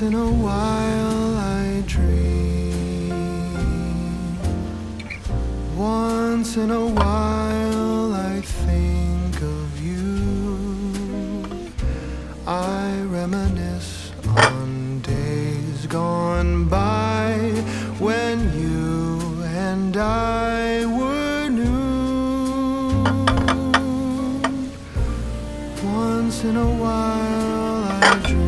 Once in a while I dream. Once in a while I think of you. I reminisce on days gone by when you and I were new. Once in a while I dream,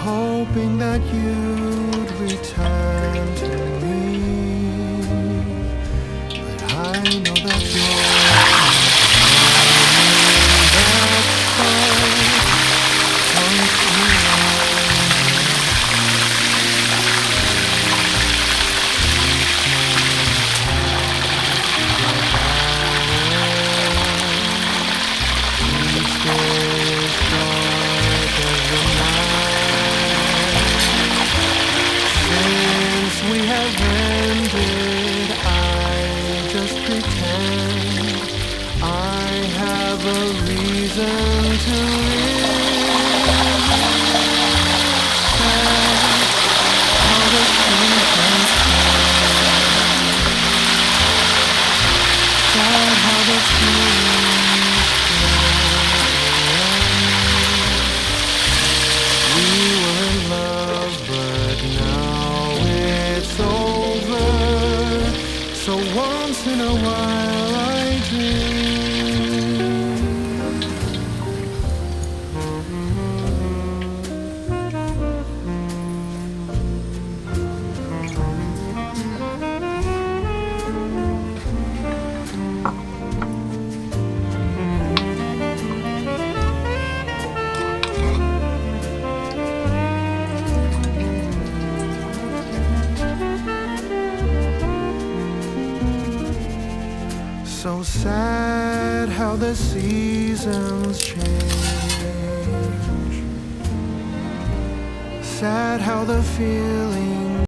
hoping that you'd return to me, but I know that you're not coming that far. Once in a we have ended, I just pretend I have a reason to live. How the seasons sad how the feelings we were in love, but now it's over. So once in a while I dream. So sad how the seasons change. Sad how the feeling